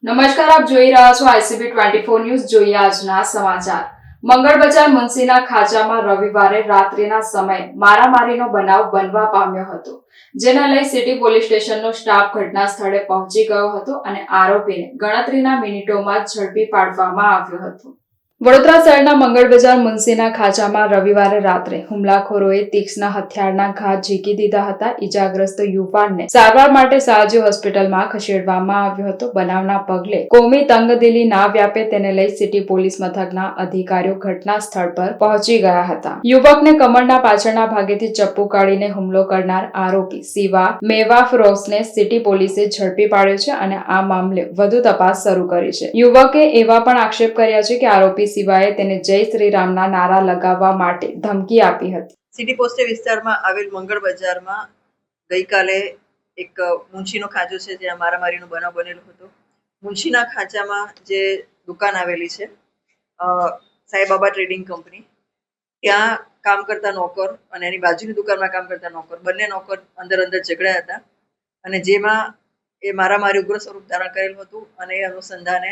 નમસ્કાર, આપ જોઈ રહ્યા છો ICB 24 ન્યૂઝ. જોઈએ આજના સમાચાર. મંગળ બજાર મુન્સીના ખાંચામાં રવિવારે રાત્રિના સમયે મારામારીનો બનાવ બનવા પામ્યો હતો, જેને લઈ સિટી પોલીસ સ્ટેશનનો સ્ટાફ ઘટના સ્થળે પહોંચી ગયો હતો અને આરોપીને ગણતરીના મિનિટોમાં ઝડપી પાડવામાં આવ્યો હતો. વડોદરા શહેરના મંગળ બજાર મુન્સીના ખાંચામાં રવિવારે રાત્રે હુમલાખોરોએ તીક્ષ્ણ હથિયારના ઘા ઝીકી દીધા હતા. ઈજાગ્રસ્ત યુવાનને સારવાર માટે સયાજી હોસ્પિટલમાં ખસેડવામાં આવ્યો હતો. બનાવના પગલે કોમી તંગદિલી ના વ્યાપે તેને લઈ સિટી પોલીસ મથકના અધિકારીઓ ઘટના સ્થળ પર પહોંચી ગયા હતા. યુવકને કમરના પાછળના ભાગેથી ચપ્પુ કાઢીને હુમલો કરનાર આરોપી સિવા મેવા ફિરોઝને સિટી પોલીસે ઝડપી પાડ્યો છે અને આ મામલે વધુ તપાસ શરૂ કરી છે. યુવકે એવા પણ આક્ષેપ કર્યા છે કે આરોપી સિવાય તેને જય શ્રી રામના નારા લગાવવા માટે ધમકી આપી હતી. સિટી પોસ્ટે વિસ્તારમાં આવેલ મંગળ બજારમાં ગઈકાલે એક મુંશીનો ખાંચો છે જ્યાં મારામારીનો બનાવ બનેલો હતો. મુંશીના ખાંચામાં જે દુકાન આવેલી છે સાંઈબાબા ટ્રેડિંગ કંપની, ત્યાં કામ કરતા નોકર અને એની બાજુની દુકાનમાં કામ કરતા નોકર, બંને નોકર અંદર ઝઘડ્યા હતા અને જેમાં એ મારામારી ઉગ્ર સ્વરૂપ ધારણ કરેલું હતું અને એ અનુસંધાને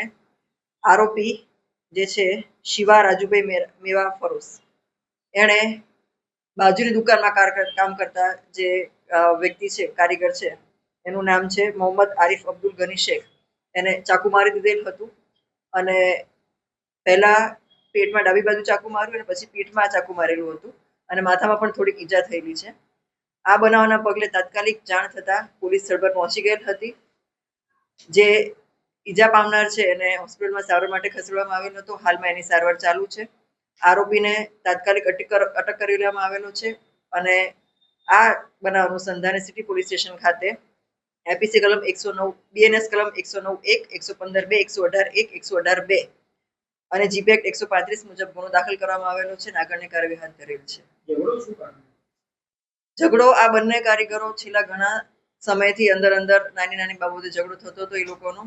આરોપી જે છે શિવા રાજુભાઈ મેવા ફરોઝ, એણે બાજુની દુકાનમાં કામ કરતા જે વ્યક્તિ છે, કારીગર છે, એનું નામ છે મોહમ્મદ આરિફ અબ્દુલ ગની શેખ, એને ચાકુ મારી દીધેલ હતું અને પહેલા પેટમાં ડાબી બાજુ ચાકુ માર્યું અને પછી પીઠમાં ચાકુ મારેલું હતું અને માથામાં પણ થોડીક ઈજા થયેલી છે. આ બનાવના પગલે તાત્કાલિક જાણ થતા પોલીસ સ્થળ પર પહોંચી ગયેલ હતી. જે ઈજા પામનાર છે એને હોસ્પિટલમાં સારવાર માટે ખસેડવામાં આવેલો હતો. હાલમાં એની સારવાર ચાલુ છે. આરોપીને તાત્કાલિક અટક કરી લેવામાં આવેલો છે અને આ બનાવ અનુસંધાને સિટી પોલીસ સ્ટેશન ખાતે IPC કલમ 109, BNS કલમ 109(1), 115(2), 118(1), 118(2) અને GB એક્ટ 135 મુજબ ગુનો દાખલ કરવામાં આવેલો છે અને આગળની કાર્યવાહી હાથ ધરેલ છે. ઝઘડો આ બંને કારીગરો છેલ્લા ઘણા સમયથી અંદર નાની બાબતે ઝઘડો થતો હતો એ લોકોનો,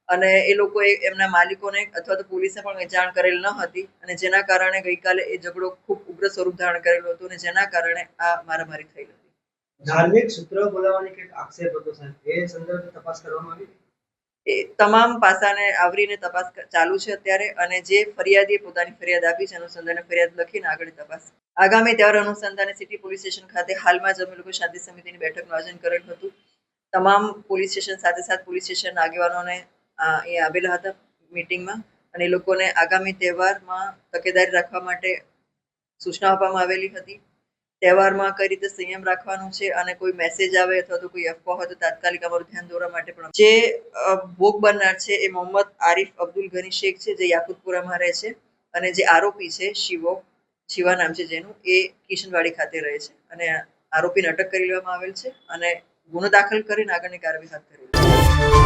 અને એ લોકોએ એમના માલિકોને અથવા તો પોલીસે પણ જાણ કરેલ ન હતી અને જેના કારણે ગઈકાલે એ ઝઘડો ખૂબ ઉગ્ર સ્વરૂપ ધારણ કરેલો હતો અને જેના કારણે આ મારામારી થઈ હતી. ધાર્મિક સૂત્ર બોલાવવાની કંઈક આક્ષેપ હતો સાહેબ, એ સંદર્ભે તપાસ કરવામાં આવી? એ તમામ પાસાને આવરીને તપાસ ચાલુ છે અત્યારે, અને જે ફરિયાદીએ પોતાની ફરિયાદ આપી છે અનુસંધાને ફરિયાદ લખીને આગળ તપાસ આગામી તહેવાર અનુસંધાને સિટી પોલીસ સ્ટેશન ખાતે હાલમાં જ અમે લોકો શાંતિ સમિતિની બેઠકનું આયોજન કરેલ હતું. તમામ પોલીસ સ્ટેશન સાથે પોલીસ સ્ટેશનના આગેવાનોને અહીંયા આવેલા હતા મીટિંગમાં, અને એ લોકોને આગામી તહેવારમાં તકેદારી રાખવા માટે સૂચના આપવામાં આવેલી હતી. તહેવારમાં કઈ રીતે સંયમ રાખવાનું છે અને કોઈ મેસેજ આવે અથવા તો કોઈ અફવા હોય તો તાત્કાલિક અમારું ધ્યાન દોરવા માટે પણ. જે ભોગ બનનાર છે એ મોહમ્મદ આરિફ અબ્દુલ ગની શેખ છે, જે યાકુતપુરામાં રહે છે, અને જે આરોપી છે શિવા નામ છે જેનું, એ કિશનવાડી ખાતે રહે છે અને આરોપીને અટક કરી લેવામાં આવેલ છે અને ગુનો દાખલ કરીને આગળની કાર્યવાહી હાથ ધરેલ છે.